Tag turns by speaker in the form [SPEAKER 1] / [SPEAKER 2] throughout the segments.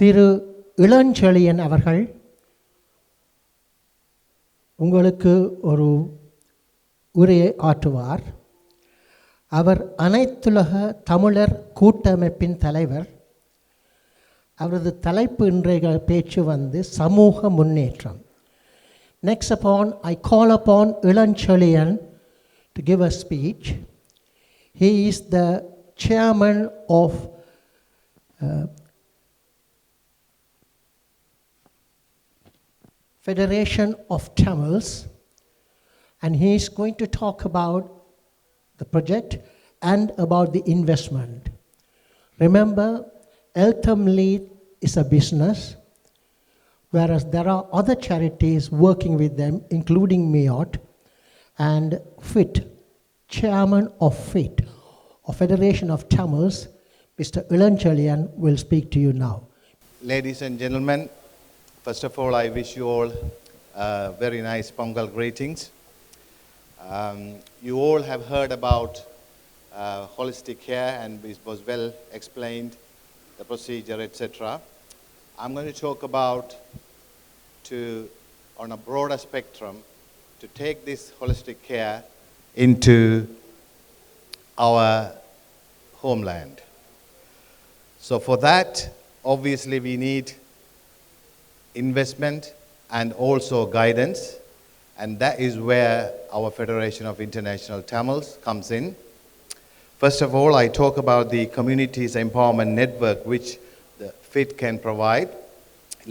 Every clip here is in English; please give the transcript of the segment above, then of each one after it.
[SPEAKER 1] திரு இளஞ்செழியன் அவர்கள் உங்களுக்கு ஒரு உரையை ஆற்றுவார். அவர் அனைத்துலக தமிழர் கூட்டமைப்பின் தலைவர். அவரது தலைப்பு இன்றைய பேச்சு சமூக முன்னேற்றம். Next I call upon Ilanchalian to give a speech. He is the chairman of Federation of Tamils, and he is going to talk about the project and about the investment. Remember, ELTHAM Lead is a business, whereas there are other charities working with them, including MIOT and FIT, chairman of FIT, of Federation of Tamils. Mr. Ilanchalian will speak to you now.
[SPEAKER 2] Ladies and gentlemen, first of all, I wish you all very nice Pongal greetings. You all have heard about holistic care, and it was well explained, the procedure, etc. I'm going to talk about on a broader spectrum, to take this holistic care into our homeland. So for that, obviously we need investment and also guidance, and that is where our Federation of International Tamils comes in. First of all, I talk about the Communities Empowerment Network which the FIT can provide.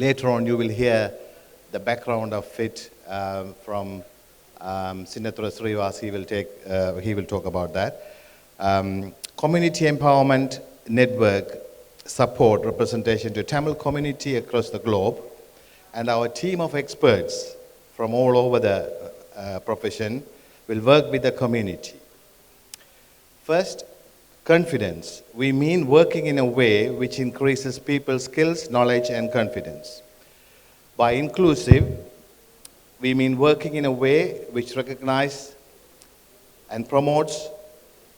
[SPEAKER 2] Later on you will hear the background of FIT from Sinathura Srivas. He will talk about that. Community Empowerment Network support representation to Tamil community across the globe, and our team of experts from all over the profession will work with the community. First, confidence. We mean working in a way which increases people's skills, knowledge and confidence. By inclusive, we mean working in a way which recognizes and promotes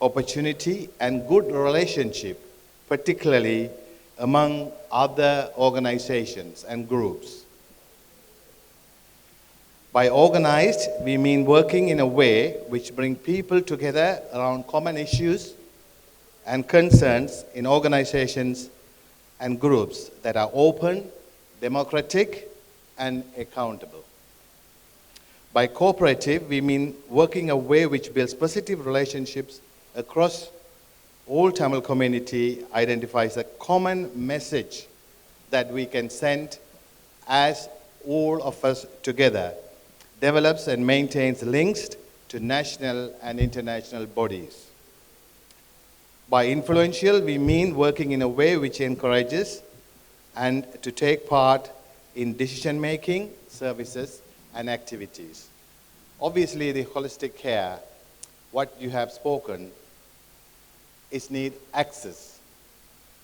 [SPEAKER 2] opportunity and good relationship, particularly among other organizations and groups. By organized, we mean working in a way which brings people together around common issues and concerns in organizations and groups that are open, democratic, and accountable. By cooperative, we mean working a way which builds positive relationships across all Tamil community, identifies a common message that we can send as all of us together, develops and maintains links to national and international bodies. By influential, we mean working in a way which encourages and to take part in decision-making, services, and activities. Obviously, the holistic care, what you have spoken, is need access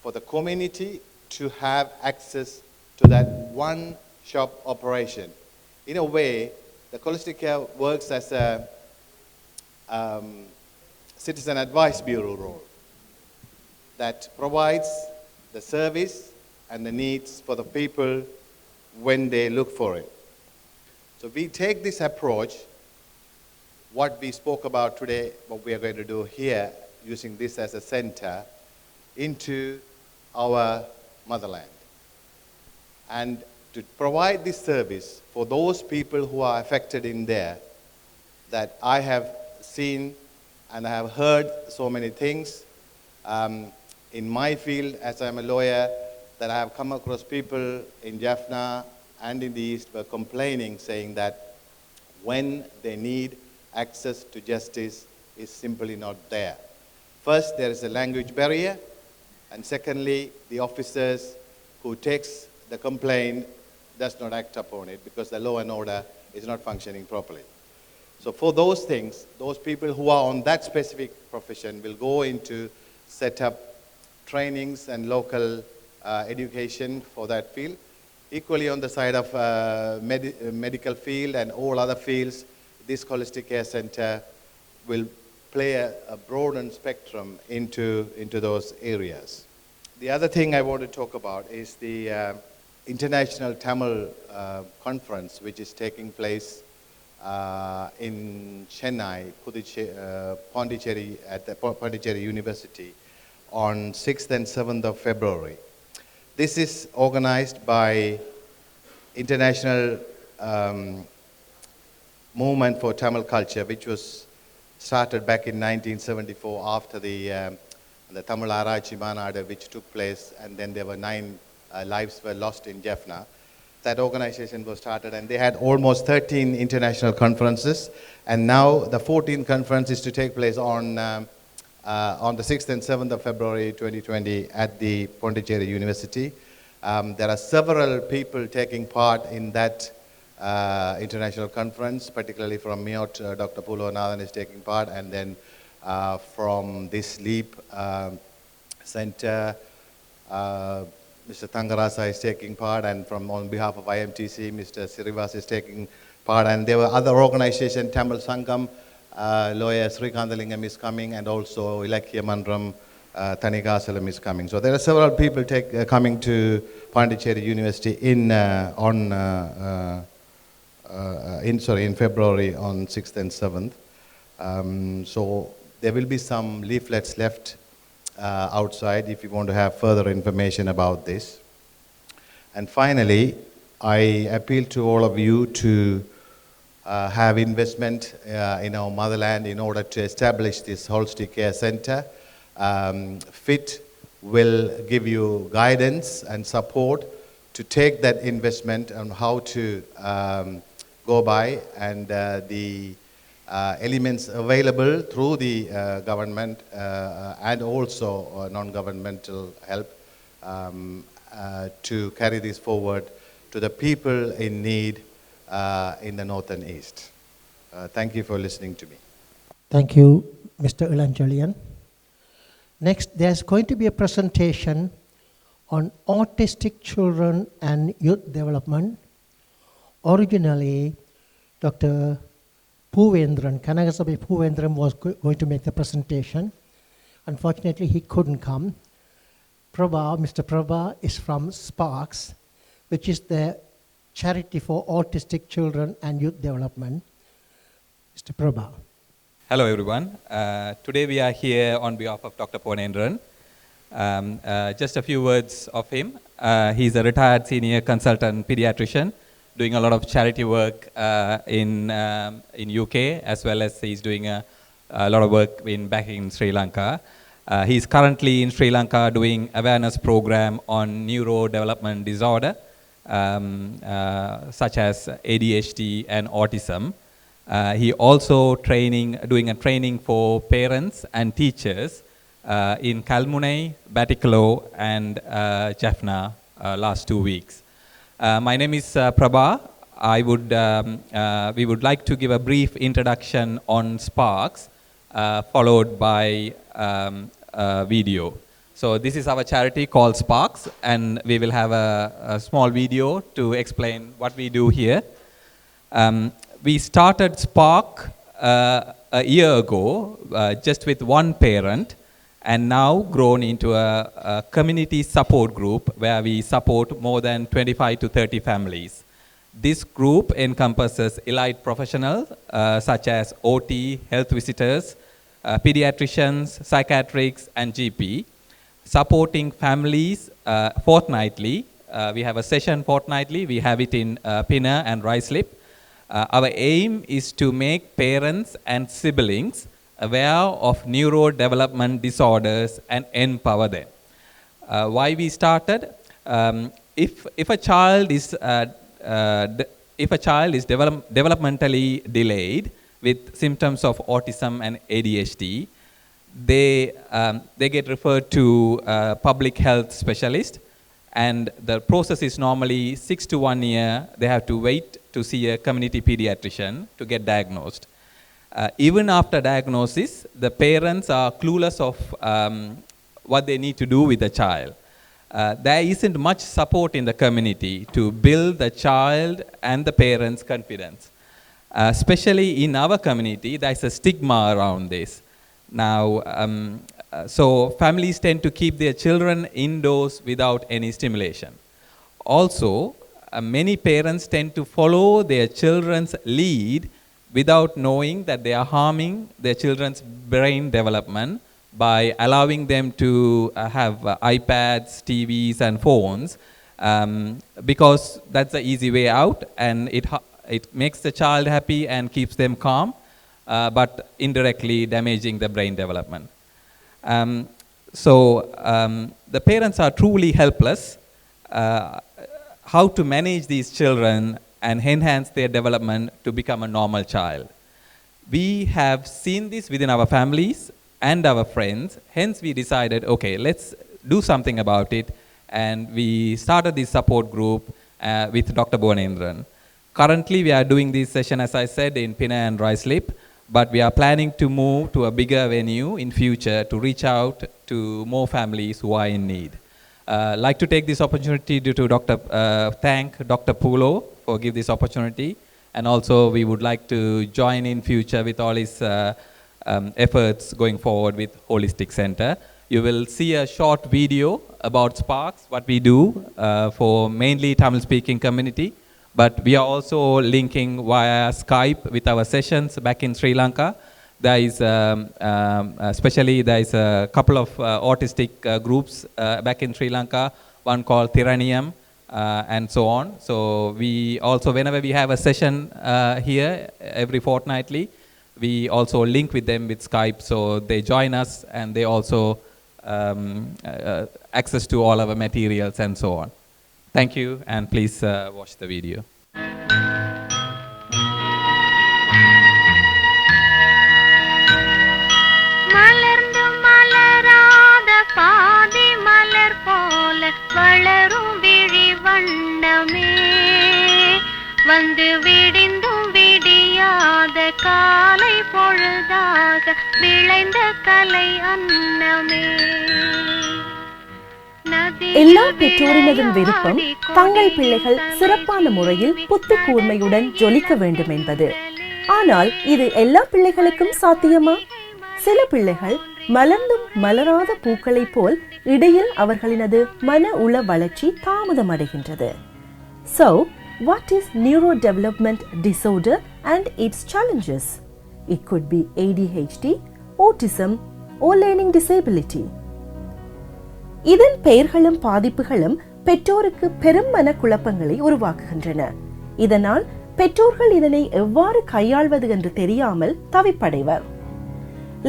[SPEAKER 2] for the community to have access to that one-shop operation. In a way, the holistic care works as a citizen advice bureau role that provides the service and the needs for the people when they look for it. So we take this approach, what we spoke about today, what we are going to do here, using this as a center, into our motherland. And to provide this service for those people who are affected in there, that I have seen and I have heard so many things in my field as I'm a lawyer, that I have come across people in Jaffna and in the East were complaining, saying that when they need access to justice is simply not there. First, there is a language barrier, and secondly, the officers who takes the complaint does not act upon it because the law and order is not functioning properly. So for those things, those people who are on that specific profession will go into set up trainings and local education for that field. Equally on the side of medical field and all other fields, this holistic care center will play a broadened spectrum into those areas. The other thing I want to talk about is the International Tamil Conference, which is taking place in Chennai, Pondicherry, at the Pondicherry University on 6th and 7th of February. This is organized by International Movement for Tamil Culture, which was started back in 1974 after the Tamil Arachi Manada, which took place, and then there were 9 lives were lost in Jaffna. That organization was started, and they had almost 13 international conferences, and now the 14th conference is to take place on the 6th and 7th of February 2020 at the Pondicherry University. There are several people taking part in that international conference, particularly from MIOT, Dr. Pulo Nathan is taking part, and then from this LEAP Center, Mr. Thangarasa is taking part, and from on behalf of IMTC, Mr. Sirivas is taking part, and there were other organizations, Tamil Sangam, lawyer Srikanthalingam is coming, and also Ilakya Mandram, Thanikasalam is coming. So there are several people coming to Pondicherry University in February on 6th and 7th. So there will be some leaflets left outside if you want to have further information about this. And finally, I appeal to all of you to have investment in our motherland in order to establish this holistic care center. FIT will give you guidance and support to take that investment on how to go by, and the elements available through the government and also non-governmental help to carry this forward to the people in need in the north and east. Thank you for listening to me.
[SPEAKER 1] Thank you, Mr. Ilanjalian. Next, there's going to be a presentation on autistic children and youth development. Originally, Dr. Puvendran, Kanagasabai Puvendran was going to make the presentation. Unfortunately, he couldn't come. Mr. Prabha is from Sparks, which is the charity for autistic children and youth development. Mr. Prabha.
[SPEAKER 3] Hello everyone. Today we are here on behalf of Dr. Ponendran. Just a few words of him. He's a retired senior consultant pediatrician doing a lot of charity work in UK, as well as he's doing a lot of work back in Sri Lanka. He's currently in Sri Lanka doing awareness program on neurodevelopment disorder, such as ADHD and autism. He also doing a training for parents and teachers in Kalmunai, Batikalo, and Jaffna last 2 weeks. My name is Prabha. We would like to give a brief introduction on Sparks, followed by a video. So this is our charity called Sparks, and we will have a small video to explain what we do here. We started Spark a year ago, just with one parent, and now grown into a community support group where we support more than 25 to 30 families. This group encompasses elite professionals such as OT, health visitors, pediatricians, psychiatrists, and GP, supporting families fortnightly. We have a session fortnightly. We have it in Pinner and Ruislip. Our aim is to make parents and siblings aware of neurodevelopment disorders and empower them. Why we started? If a child is developmentally delayed with symptoms of autism and ADHD, they get referred to a public health specialist, and the process is normally 6 to 1 year. They have to wait to see a community pediatrician to get diagnosed. Even after diagnosis, the parents are clueless of what they need to do with the child. There isn't much support in the community to build the child and the parents' confidence. Especially in our community, there's a stigma around this. Now, so families tend to keep their children indoors without any stimulation. Also, many parents tend to follow their children's lead without knowing that they are harming their children's brain development by allowing them to have iPads, TVs, and phones, because that's the easy way out, and it makes the child happy and keeps them calm, but indirectly damaging the brain development. So the parents are truly helpless how to manage these children and enhance their development to become a normal child. We have seen this within our families and our friends, hence we decided, okay, let's do something about it, and we started this support group with Dr. Bhuvanendran. Currently, we are doing this session, as I said, in Pina and Ruislip, but we are planning to move to a bigger venue in future to reach out to more families who are in need. Like to take this opportunity to thank Dr. Pulo for giving this opportunity, and also we would like to join in future with all his efforts going forward with Holistic Center. You will see a short video about Sparks, what we do for mainly Tamil-speaking community, but we are also linking via Skype with our sessions back in Sri Lanka. There is, especially there is a couple of autistic groups back in Sri Lanka, one called Tiranium, and so on. So we also, whenever we have a session here every fortnightly, we also link with them with Skype, so they join us and they also access to all our materials and so on. Thank you, and please watch the video.
[SPEAKER 4] வந்து விடிந்தும் விடியாத காலை பொழுதாக விளைந்த கலை அன்னமே.
[SPEAKER 5] எல்லா பெற்றோரினதும் விருப்பம் தங்கள் பிள்ளைகள் சிறப்பான முறையில் புத்தி கூர்மையுடன் ஜொலிக்க வேண்டும் என்பது. ஆனால் இது எல்லா பிள்ளைகளுக்கும் சாத்தியமா? சில பிள்ளைகள் மலர்ந்தும் மலராத பூக்களை போல் இடையில் அவர்களினது மன உள வளர்ச்சி தாமதமடைகின்றது. So, what is neurodevelopment disorder and its challenges? It could be ADHD, autism, or learning disability. இதன் பெயர்களும் பாதிப்புகளும் பெற்றோருக்கு பெரும் மனக்குழப்பங்களை உருவாக்குகின்றன. இதனால் பெற்றோர்கள் இதனை எவ்வாறு கையாள்வது என்று தெரியாமல் தவிப்படைவர்.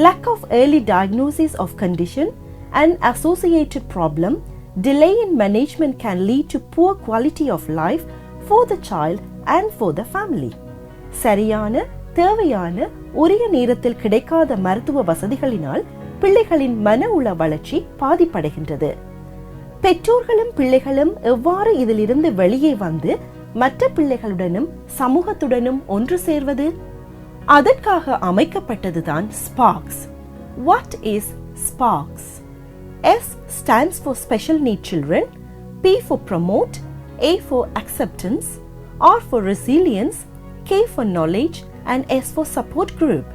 [SPEAKER 5] Lack of early diagnosis of condition and associated problem, delay in management can lead to poor quality of life for the child and for the family. சரியான, தேவையான, உரிய நேரத்தில் கிடைக்காத மருத்துவ வசதிகளினால் பிள்ளைகளின் மன உள வளர்ச்சி பாதிப்படைகின்றது. பெற்றோர்களும் பிள்ளைகளும் எவ்வாறு இதிலிருந்து வெளியே வந்து மற்ற பிள்ளைகளுடனும் சமூகத்துடனும் ஒன்று சேர்வது? அதற்காக அமைக்கப்பட்டதுதான் Sparks. What is Sparks? S stands for Special Need Children, P for Promote, A for Acceptance, R for Resilience, K for Knowledge, and S for Support Group.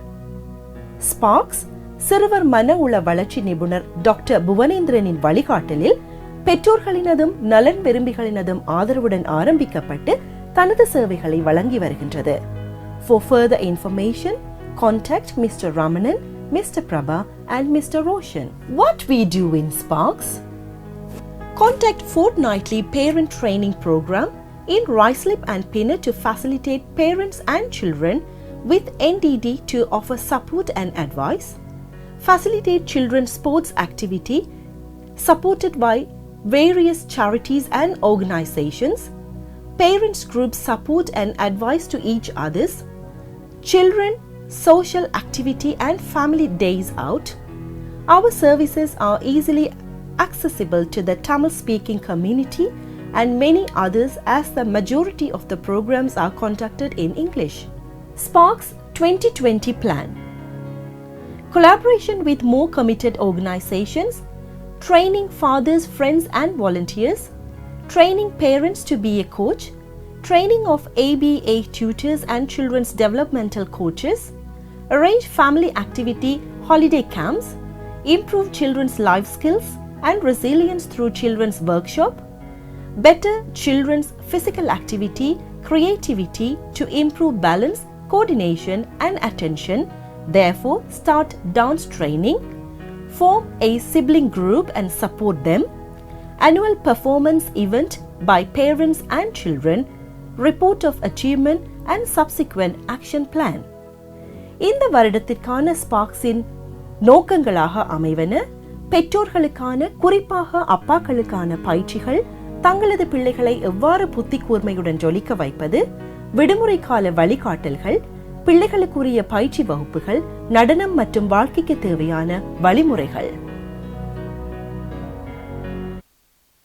[SPEAKER 5] Sparks சிறுவர் மன உள வளர்ச்சி நிபுணர் டாக்டர் புவனேந்திரனின் வழிகாட்டலில் பெற்றோர்களினதும் நலன் விரும்பிகளினதும் ஆதரவுடன் ஆரம்பிக்கப்பட்டு தனது சேவைகளை வழங்கி வருகின்றது. For further information, contact Mr. Ramanan, Mr. Prabha, and Mr. Roshan. What we do in Sparks? Contact fortnightly parent training program in Ruislip and Pina to facilitate parents and children with NDD to offer support and advice. Facilitate children's sports activity supported by various charities and organizations. Parents group support and advice to each others. Children, social activity and family days out. Our services are easily accessible to the Tamil-speaking community and many others, as the majority of the programs are conducted in English. Sparks 2020 plan. Collaboration with more committed organizations, training fathers, friends and volunteers, training parents to be a coach, training of ABA tutors and children's developmental coaches, arrange family activity holiday camps, improve children's life skills and resilience through children's workshop, better children's physical activity, creativity to improve balance, coordination and attention, therefore start dance training, form a sibling group and support them, annual performance event by parents and children, report of achievement and subsequent action plan. இந்த வருடத்திற்கான ஸ்பார்க்ஸின் நோக்கங்களாக அமைவன பெற்றோர்களுக்கான, குறிப்பாக அப்பாக்களுக்கான பயிற்சிகள், தங்களது பிள்ளைகளை எவ்வாறு புத்தி கூர்மையுடன் ஜொலிக்க வைப்பது, விடுமுறை கால வழிகாட்டல்கள், பிள்ளைகளுக்குரிய பயிற்சி வகுப்புகள், நடனம் மற்றும் வாழ்க்கைக்கு தேவையான வழிமுறைகள்.